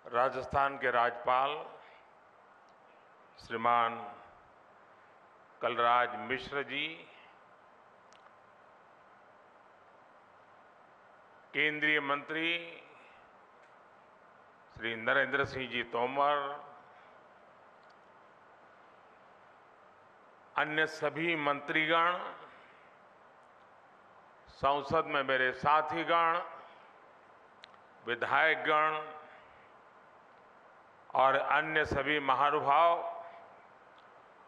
राजस्थान के राज्यपाल श्रीमान कलराज मिश्र जी, केंद्रीय मंत्री श्री नरेंद्र सिंह जी तोमर, अन्य सभी मंत्रीगण, संसद में मेरे साथीगण, विधायकगण और अन्य सभी महानुभाव,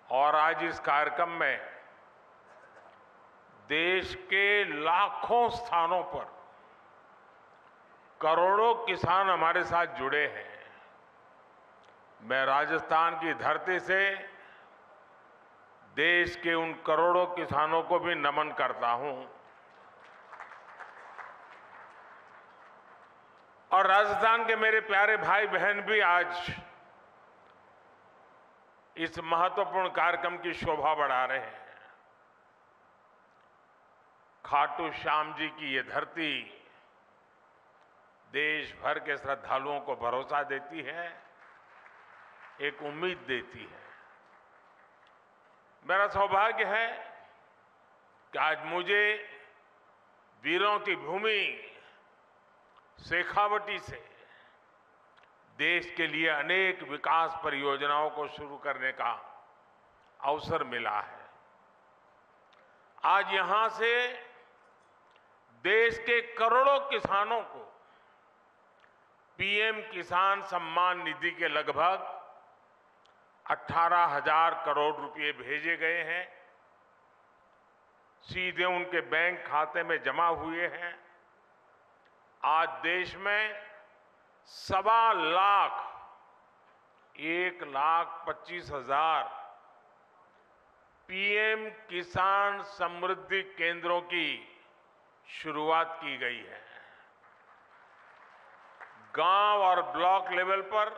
और आज इस कार्यक्रम में देश के लाखों स्थानों पर करोड़ों किसान हमारे साथ जुड़े हैं। मैं राजस्थान की धरती से देश के उन करोड़ों किसानों को भी नमन करता हूं और राजस्थान के मेरे प्यारे भाई बहन भी आज इस महत्वपूर्ण कार्यक्रम की शोभा बढ़ा रहे हैं। खाटू श्याम जी की ये धरती देश भर के श्रद्धालुओं को भरोसा देती है, एक उम्मीद देती है। मेरा सौभाग्य है कि आज मुझे वीरों की भूमि शेखावटी से देश के लिए अनेक विकास परियोजनाओं को शुरू करने का अवसर मिला है। आज यहां से देश के करोड़ों किसानों को पीएम किसान सम्मान निधि के लगभग 18,000 करोड़ रुपए भेजे गए हैं, सीधे उनके बैंक खाते में जमा हुए हैं। आज देश में 1,25,000 पीएम किसान समृद्धि केंद्रों की शुरुआत की गई है। गांव और ब्लॉक लेवल पर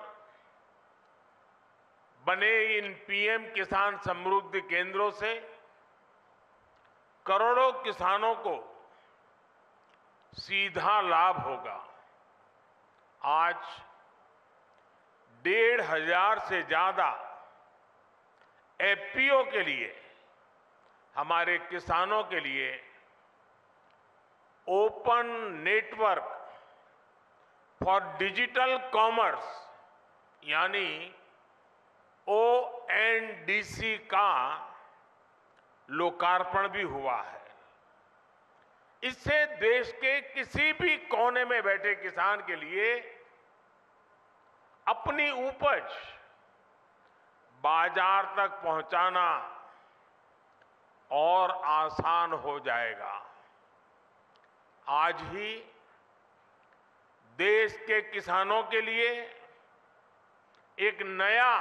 बने इन पीएम किसान समृद्धि केंद्रों से करोड़ों किसानों को सीधा लाभ होगा। आज 1,500 से ज्यादा एफपीओ के लिए, हमारे किसानों के लिए open network for digital commerce यानी ONDC का लोकार्पण भी हुआ है। इससे देश के किसी भी कोने में बैठे किसान के लिए अपनी उपज बाजार तक पहुंचाना और आसान हो जाएगा। आज ही देश के किसानों के लिए एक नया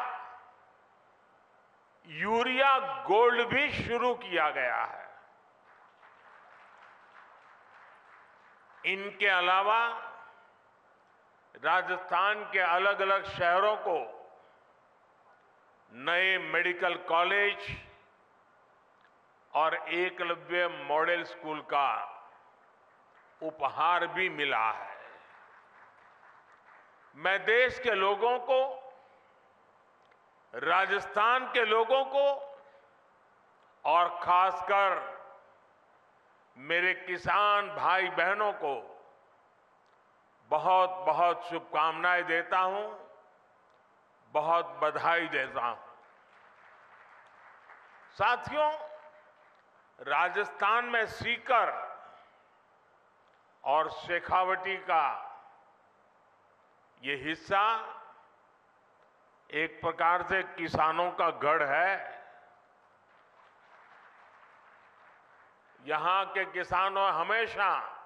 यूरिया गोल्ड भी शुरू किया गया है। इनके अलावा राजस्थान के अलग अलग शहरों को नए मेडिकल कॉलेज और एकलव्य मॉडल स्कूल का उपहार भी मिला है। मैं देश के लोगों को, राजस्थान के लोगों को और खासकर मेरे किसान भाई बहनों को बहुत बहुत शुभकामनाएं देता हूं, बहुत बधाई देता हूं। साथियों, राजस्थान में सीकर और शेखावटी का ये हिस्सा एक प्रकार से किसानों का गढ़ है। यहां के किसानों हमेशा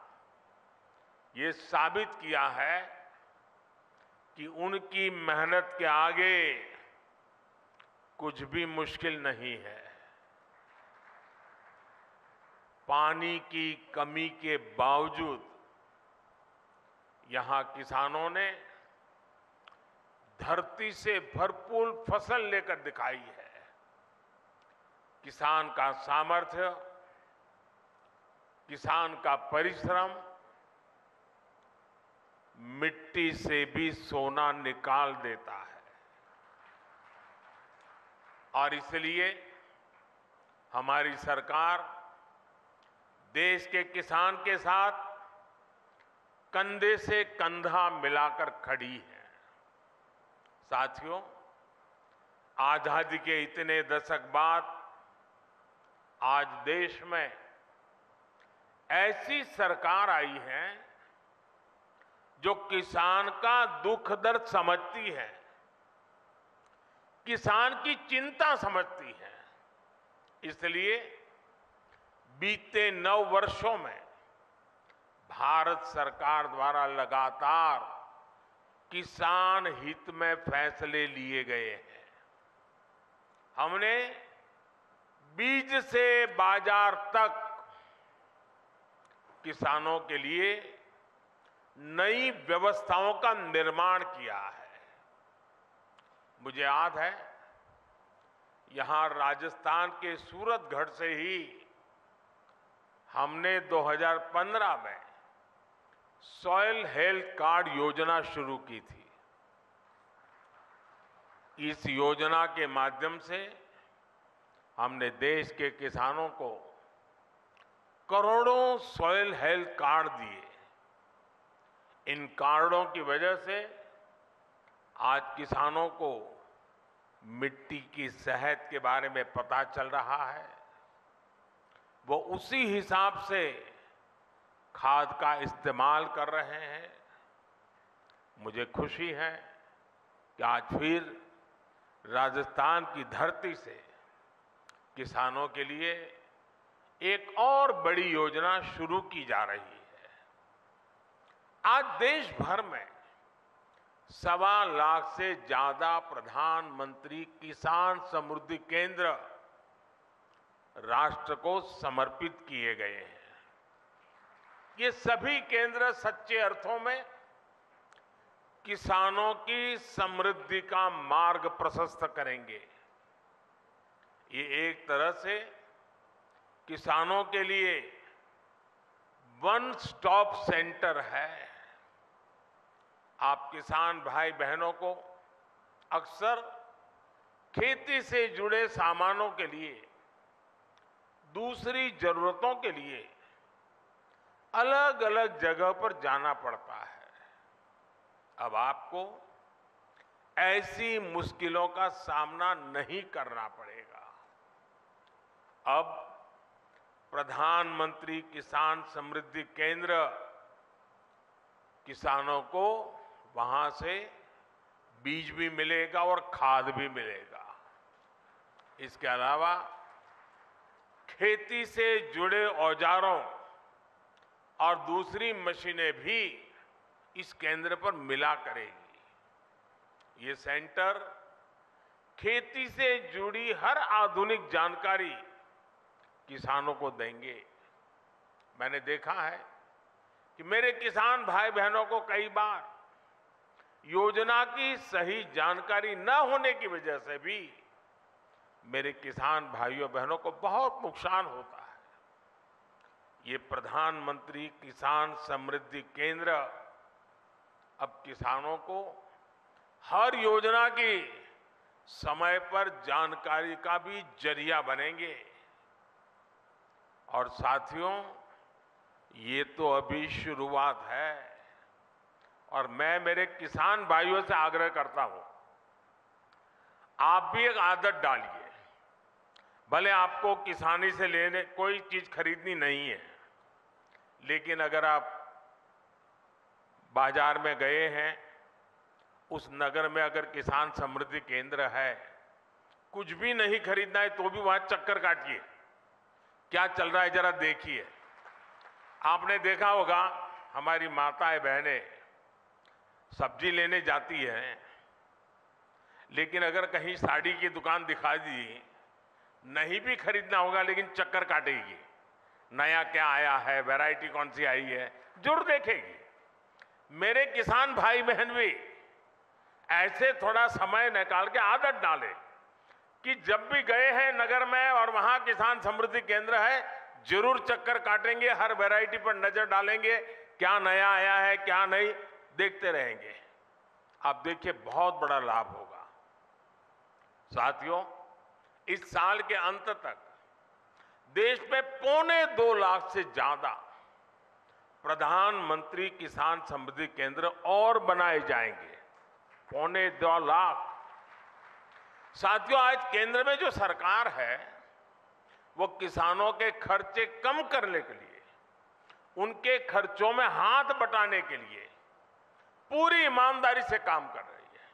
ये साबित किया है कि उनकी मेहनत के आगे कुछ भी मुश्किल नहीं है। पानी की कमी के बावजूद यहां किसानों ने धरती से भरपूर फसल लेकर दिखाई है। किसान का सामर्थ्य, किसान का परिश्रम मिट्टी से भी सोना निकाल देता है। और इसलिए हमारी सरकार देश के किसान के साथ कंधे से कंधा मिलाकर खड़ी है। साथियों, आजादी के इतने दशक बाद आज देश में ऐसी सरकार आई है जो किसान का दुख दर्द समझती है, किसान की चिंता समझती है। इसलिए बीते 9 वर्षों में भारत सरकार द्वारा लगातार किसान हित में फैसले लिए गए हैं। हमने बीज से बाजार तक किसानों के लिए नई व्यवस्थाओं का निर्माण किया है। मुझे याद है, यहां राजस्थान के सूरतगढ़ से ही हमने 2015 में सॉइल हेल्थ कार्ड योजना शुरू की थी। इस योजना के माध्यम से हमने देश के किसानों को करोड़ों सॉइल हेल्थ कार्ड दिए। इन कार्डों की वजह से आज किसानों को मिट्टी की सेहत के बारे में पता चल रहा है। वो उसी हिसाब से खाद का इस्तेमाल कर रहे हैं। मुझे खुशी है कि आज फिर राजस्थान की धरती से किसानों के लिए एक और बड़ी योजना शुरू की जा रही है। आज देश भर में 1.25 लाख से ज्यादा प्रधानमंत्री किसान समृद्धि केंद्र राष्ट्र को समर्पित किए गए हैं। ये सभी केंद्र सच्चे अर्थों में किसानों की समृद्धि का मार्ग प्रशस्त करेंगे। ये एक तरह से किसानों के लिए वन स्टॉप सेंटर है। आप किसान भाई बहनों को अक्सर खेती से जुड़े सामानों के लिए, दूसरी जरूरतों के लिए अलग अलग जगह पर जाना पड़ता है। अब आपको ऐसी मुश्किलों का सामना नहीं करना पड़ेगा। अब प्रधानमंत्री किसान समृद्धि केंद्र किसानों को वहां से बीज भी मिलेगा और खाद भी मिलेगा। इसके अलावा खेती से जुड़े औजारों और दूसरी मशीनें भी इस केंद्र पर मिला करेगी। ये सेंटर खेती से जुड़ी हर आधुनिक जानकारी किसानों को देंगे। मैंने देखा है कि मेरे किसान भाई बहनों को कई बार योजना की सही जानकारी न होने की वजह से भी मेरे किसान भाइयों बहनों को बहुत नुकसान होता है। ये प्रधानमंत्री किसान समृद्धि केंद्र अब किसानों को हर योजना की समय पर जानकारी का भी जरिया बनेंगे। और साथियों, ये तो अभी शुरुआत है और मैं मेरे किसान भाइयों से आग्रह करता हूं, आप भी एक आदत डालिए। भले आपको किसानी से लेने कोई चीज खरीदनी नहीं है, लेकिन अगर आप बाजार में गए हैं, उस नगर में अगर किसान समृद्धि केंद्र है, कुछ भी नहीं खरीदना है तो भी वहां चक्कर काटिए, क्या चल रहा है जरा देखिए। आपने देखा होगा हमारी माताएं बहनें सब्जी लेने जाती हैं, लेकिन अगर कहीं साड़ी की दुकान दिखा दी, नहीं भी खरीदना होगा लेकिन चक्कर काटेगी, नया क्या आया है, वैरायटी कौन सी आई है, जरूर देखेगी। मेरे किसान भाई बहन भी ऐसे थोड़ा समय निकाल के आदत डालें कि जब भी गए हैं नगर में और वहां किसान समृद्धि केंद्र है, जरूर चक्कर काटेंगे, हर वैरायटी पर नजर डालेंगे, क्या नया आया है क्या नहीं, देखते रहेंगे। आप देखिए बहुत बड़ा लाभ होगा। साथियों, इस साल के अंत तक देश में 2.25 लाख से ज्यादा प्रधानमंत्री किसान समृद्धि केंद्र और बनाए जाएंगे। 2.25 लाख। साथियों, आज केंद्र में जो सरकार है वो किसानों के खर्चे कम करने के लिए, उनके खर्चों में हाथ बटाने के लिए पूरी ईमानदारी से काम कर रही है।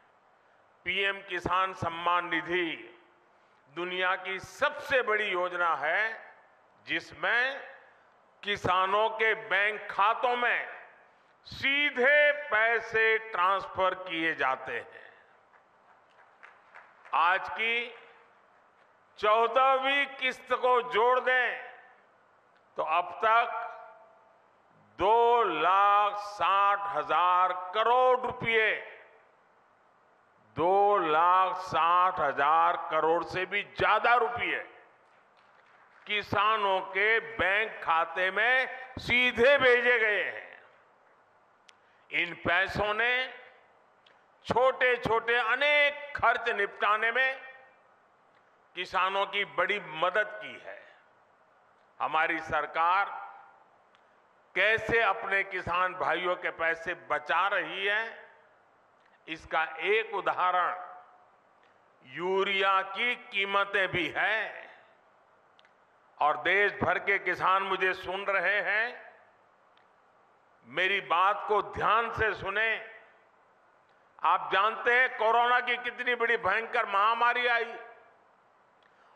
पीएम किसान सम्मान निधि दुनिया की सबसे बड़ी योजना है जिसमें किसानों के बैंक खातों में सीधे पैसे ट्रांसफर किए जाते हैं। आज की 14वीं किस्त को जोड़ दें तो अब तक 2,60,000 करोड़ रुपए, 2,60,000 करोड़ से भी ज्यादा रुपए किसानों के बैंक खाते में सीधे भेजे गए हैं। इन पैसों ने छोटे छोटे अनेक खर्च निपटाने में किसानों की बड़ी मदद की है। हमारी सरकार कैसे अपने किसान भाइयों के पैसे बचा रही है, इसका एक उदाहरण यूरिया की कीमतें भी है। और देश भर के किसान मुझे सुन रहे हैं, मेरी बात को ध्यान से सुने। आप जानते हैं कोरोना की कितनी बड़ी भयंकर महामारी आई,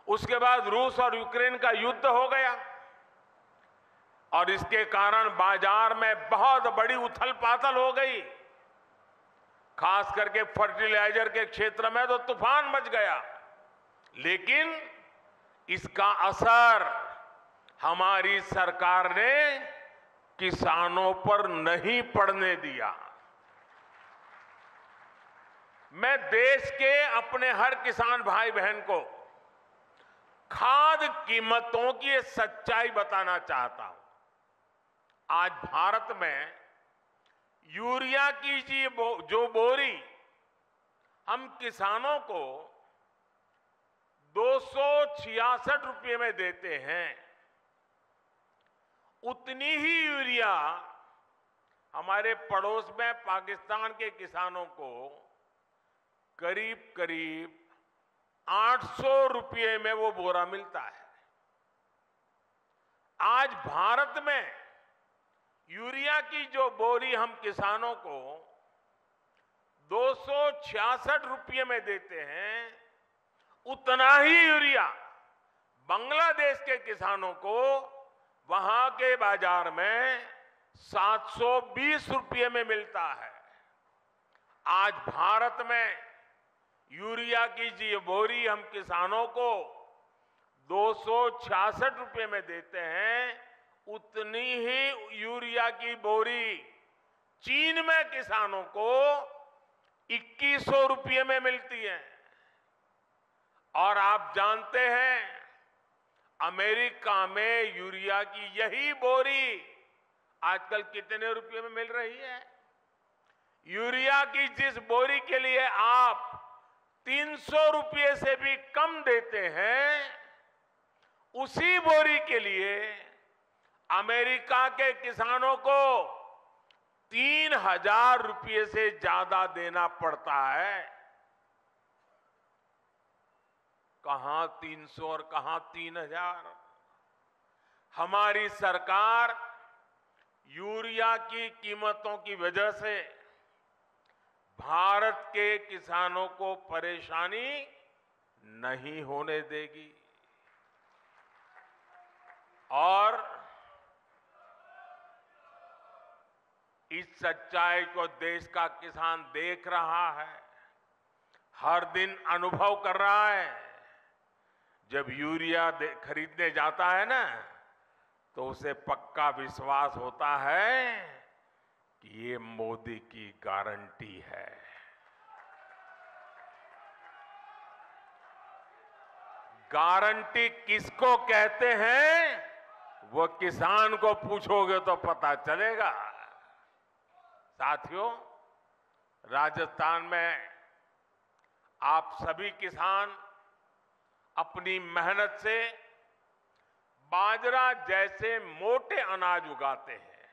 उसके बाद रूस और यूक्रेन का युद्ध हो गया और इसके कारण बाजार में बहुत बड़ी उथल पाथल हो गई। खास करके फर्टिलाइजर के क्षेत्र में तो तूफान मच गया, लेकिन इसका असर हमारी सरकार ने किसानों पर नहीं पड़ने दिया। मैं देश के अपने हर किसान भाई बहन को खाद कीमतों की ये सच्चाई बताना चाहता हूं। आज भारत में यूरिया की जो बोरी हम किसानों को 266 रुपये में देते हैं, उतनी ही यूरिया हमारे पड़ोस में पाकिस्तान के किसानों को करीब करीब 800 रुपये में वो बोरा मिलता है। आज भारत में यूरिया की जो बोरी हम किसानों को 266 रुपये में देते हैं, उतना ही यूरिया बांग्लादेश के किसानों को वहां के बाजार में 720 रुपये में मिलता है। आज भारत में यूरिया की जो बोरी हम किसानों को 266 रुपये में देते हैं, उतनी ही यूरिया की बोरी चीन में किसानों को 2100 रुपये में मिलती है। और आप जानते हैं अमेरिका में यूरिया की यही बोरी आजकल कितने रुपये में मिल रही है? यूरिया की जिस बोरी के लिए आप 300 रुपये से भी कम देते हैं, उसी बोरी के लिए अमेरिका के किसानों को 3,000 रुपये से ज्यादा देना पड़ता है। कहां 300 और कहां 3,000? हमारी सरकार यूरिया की कीमतों की वजह से भारत के किसानों को परेशानी नहीं होने देगी। और इस सच्चाई को देश का किसान देख रहा है, हर दिन अनुभव कर रहा है। जब यूरिया खरीदने जाता है ना, तो उसे पक्का विश्वास होता है कि ये मोदी की गारंटी है। गारंटी किसको कहते हैं, वो किसान को पूछोगे तो पता चलेगा। साथियों, राजस्थान में आप सभी किसान अपनी मेहनत से बाजरा जैसे मोटे अनाज उगाते हैं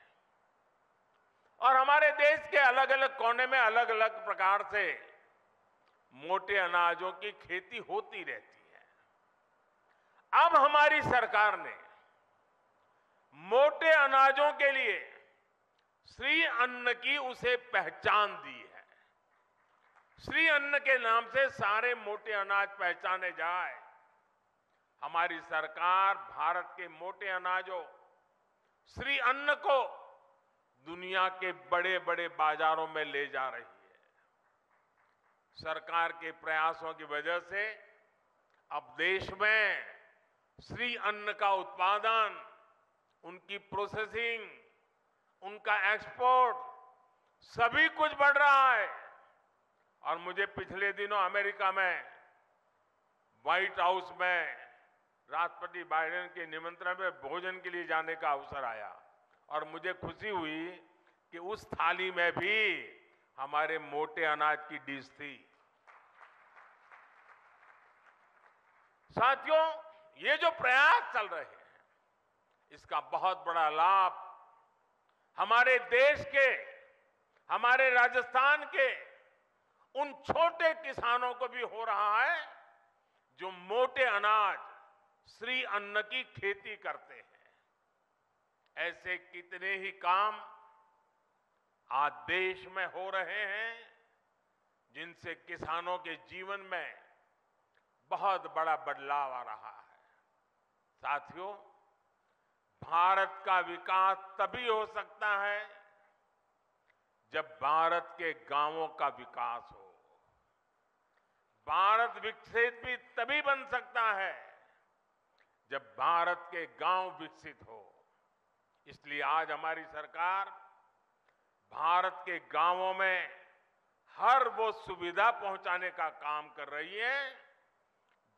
और हमारे देश के अलग अलग कोने में अलग अलग प्रकार से मोटे अनाजों की खेती होती रहती है। अब हमारी सरकार ने मोटे अनाजों के लिए श्री अन्न की उसे पहचान दी है। श्री अन्न के नाम से सारे मोटे अनाज पहचाने जाए। हमारी सरकार भारत के मोटे अनाजों श्री अन्न को दुनिया के बड़े बड़े बाजारों में ले जा रही है। सरकार के प्रयासों की वजह से अब देश में श्री अन्न का उत्पादन, उनकी प्रोसेसिंग, उनका एक्सपोर्ट सभी कुछ बढ़ रहा है। और मुझे पिछले दिनों अमेरिका में व्हाइट हाउस में राष्ट्रपति बाइडेन के निमंत्रण में भोजन के लिए जाने का अवसर आया और मुझे खुशी हुई कि उस थाली में भी हमारे मोटे अनाज की डिश थी। साथियों, ये जो प्रयास चल रहे हैं इसका बहुत बड़ा लाभ हमारे देश के, हमारे राजस्थान के उन छोटे किसानों को भी हो रहा है जो मोटे अनाज श्री अन्न की खेती करते हैं। ऐसे कितने ही काम आज देश में हो रहे हैं जिनसे किसानों के जीवन में बहुत बड़ा बदलाव आ रहा है। साथियों, भारत का विकास तभी हो सकता है जब भारत के गांवों का विकास हो। भारत विकसित भी तभी बन सकता है जब भारत के गांव विकसित हो। इसलिए आज हमारी सरकार भारत के गांवों में हर वो सुविधा पहुंचाने का काम कर रही है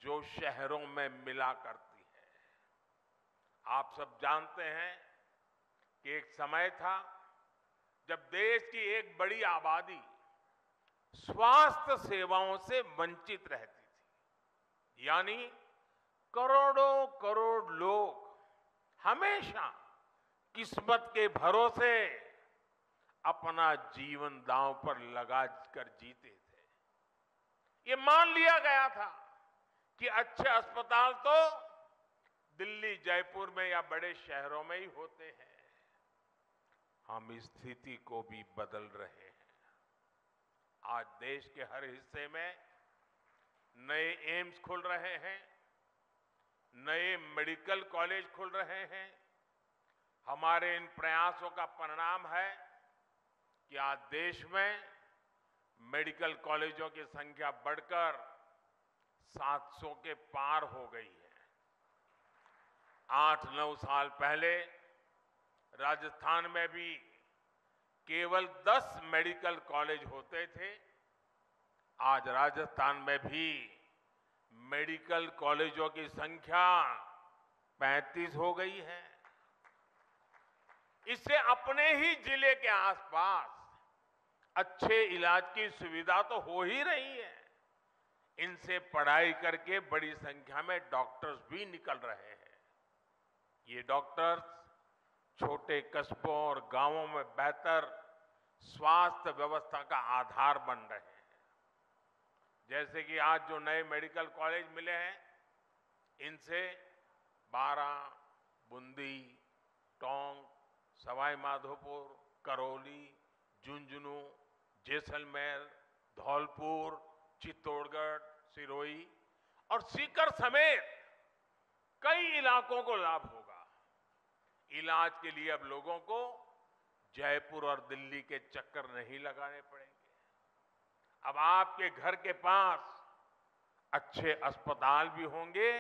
जो शहरों में मिला करती है। आप सब जानते हैं कि एक समय था जब देश की एक बड़ी आबादी स्वास्थ्य सेवाओं से वंचित रहती थी। यानी करोड़ों करोड़ लोग हमेशा किस्मत के भरोसे अपना जीवन दांव पर लगा कर जीते थे। ये मान लिया गया था कि अच्छे अस्पताल तो दिल्ली, जयपुर में या बड़े शहरों में ही होते हैं। हम इस स्थिति को भी बदल रहे हैं। आज देश के हर हिस्से में नए एम्स खुल रहे हैं, नए मेडिकल कॉलेज खुल रहे हैं। हमारे इन प्रयासों का परिणाम है कि आज देश में मेडिकल कॉलेजों की संख्या बढ़कर 700 के पार हो गई है। 8-9 साल पहले राजस्थान में भी केवल 10 मेडिकल कॉलेज होते थे। आज राजस्थान में भी मेडिकल कॉलेजों की संख्या 35 हो गई है। इससे अपने ही जिले के आसपास अच्छे इलाज की सुविधा तो हो ही रही है। इनसे पढ़ाई करके बड़ी संख्या में डॉक्टर्स भी निकल रहे हैं। ये डॉक्टर्स छोटे कस्बों और गांवों में बेहतर स्वास्थ्य व्यवस्था का आधार बन रहे हैं। जैसे कि आज जो नए मेडिकल कॉलेज मिले हैं, इनसे बारां, बूंदी, टोंक, सवाई माधोपुर, करौली, झुंझुनू, जैसलमेर, धौलपुर, चित्तौड़गढ़, सिरोही और सीकर समेत कई इलाकों को लाभ होगा। इलाज के लिए अब लोगों को जयपुर और दिल्ली के चक्कर नहीं लगाने पड़ेंगे। अब आपके घर के पास अच्छे अस्पताल भी होंगे।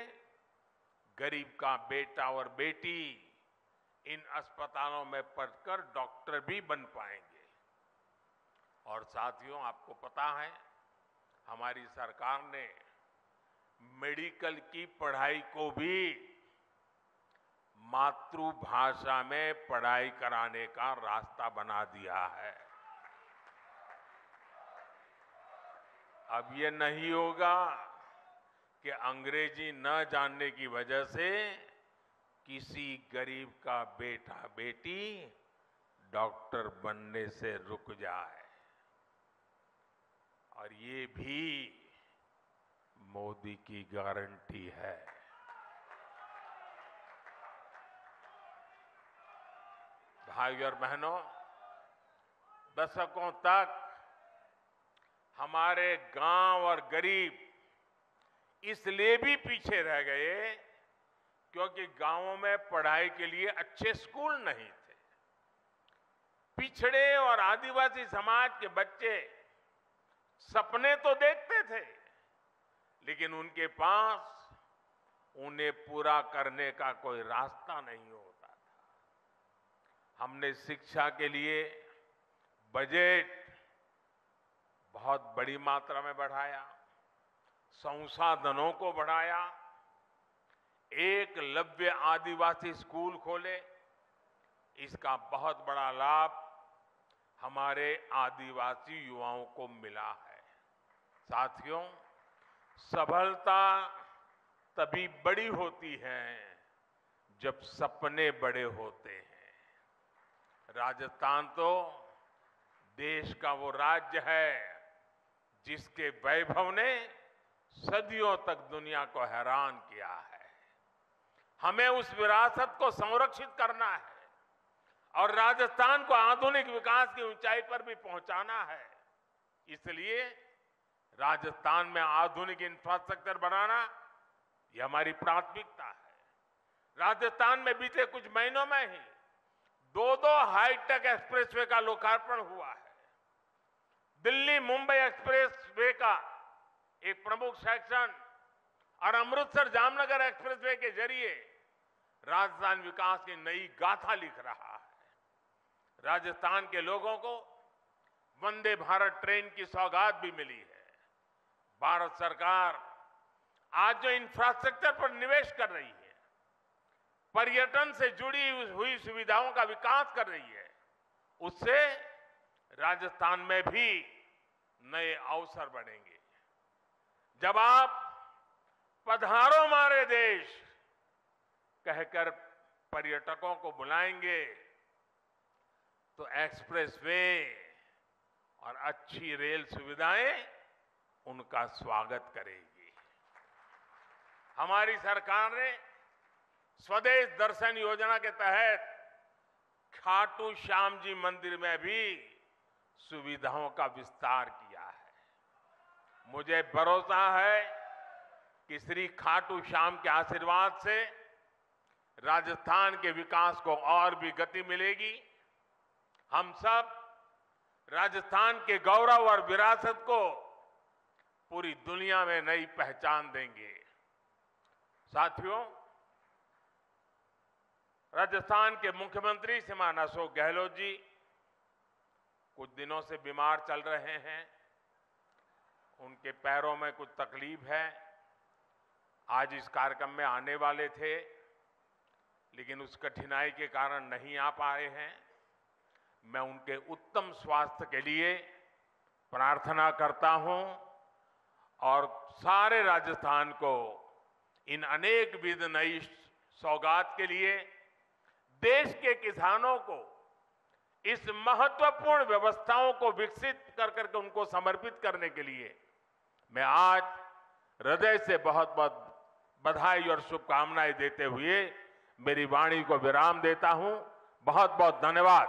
गरीब का बेटा और बेटी इन अस्पतालों में पढ़कर डॉक्टर भी बन पाएंगे। और साथियों, आपको पता है हमारी सरकार ने मेडिकल की पढ़ाई को भी मातृभाषा में पढ़ाई कराने का रास्ता बना दिया है। अब ये नहीं होगा कि अंग्रेजी न जानने की वजह से किसी गरीब का बेटा बेटी डॉक्टर बनने से रुक जाए। और ये भी मोदी की गारंटी है। भाइयों और बहनों, दशकों तक हमारे गांव और गरीब इसलिए भी पीछे रह गए क्योंकि गांवों में पढ़ाई के लिए अच्छे स्कूल नहीं थे। पिछड़े और आदिवासी समाज के बच्चे सपने तो देखते थे, लेकिन उनके पास उन्हें पूरा करने का कोई रास्ता नहीं होता था। हमने शिक्षा के लिए बजट बहुत बड़ी मात्रा में बढ़ाया, संसाधनों को बढ़ाया, एकलव्य आदिवासी स्कूल खोले। इसका बहुत बड़ा लाभ हमारे आदिवासी युवाओं को मिला है। साथियों, सफलता तभी बड़ी होती है जब सपने बड़े होते हैं। राजस्थान तो देश का वो राज्य है जिसके वैभव ने सदियों तक दुनिया को हैरान किया है। हमें उस विरासत को संरक्षित करना है और राजस्थान को आधुनिक विकास की ऊंचाई पर भी पहुंचाना है। इसलिए राजस्थान में आधुनिक इंफ्रास्ट्रक्चर बनाना यह हमारी प्राथमिकता है। राजस्थान में बीते कुछ महीनों में ही दो हाईटेक एक्सप्रेसवे का लोकार्पण हुआ है। दिल्ली मुंबई एक्सप्रेसवे का एक प्रमुख सेक्शन और अमृतसर जामनगर एक्सप्रेसवे के जरिए राजस्थान विकास की नई गाथा लिख रहा है। राजस्थान के लोगों को वंदे भारत ट्रेन की सौगात भी मिली है। भारत सरकार आज जो इंफ्रास्ट्रक्चर पर निवेश कर रही है, पर्यटन से जुड़ी हुई सुविधाओं का विकास कर रही है, उससे राजस्थान में भी नए अवसर बनेंगे। जब आप पधारो हमारे देश कहकर पर्यटकों को बुलाएंगे तो एक्सप्रेसवे और अच्छी रेल सुविधाएं उनका स्वागत करेगी। हमारी सरकार ने स्वदेश दर्शन योजना के तहत खाटू श्याम जी मंदिर में भी सुविधाओं का विस्तार किया है। मुझे भरोसा है कि श्री खाटू श्याम के आशीर्वाद से राजस्थान के विकास को और भी गति मिलेगी। हम सब राजस्थान के गौरव और विरासत को पूरी दुनिया में नई पहचान देंगे। साथियों, राजस्थान के मुख्यमंत्री श्रीमान अशोक गहलोत जी कुछ दिनों से बीमार चल रहे हैं। उनके पैरों में कुछ तकलीफ है। आज इस कार्यक्रम में आने वाले थे, लेकिन उस कठिनाई के कारण नहीं आ पाए हैं। मैं उनके उत्तम स्वास्थ्य के लिए प्रार्थना करता हूं और सारे राजस्थान को इन अनेक विध नई सौगात के लिए, देश के किसानों को इस महत्वपूर्ण व्यवस्थाओं को विकसित कर करके उनको समर्पित करने के लिए मैं आज हृदय से बहुत बहुत बधाई और शुभकामनाएं देते हुए मेरी वाणी को विराम देता हूं। बहुत बहुत धन्यवाद।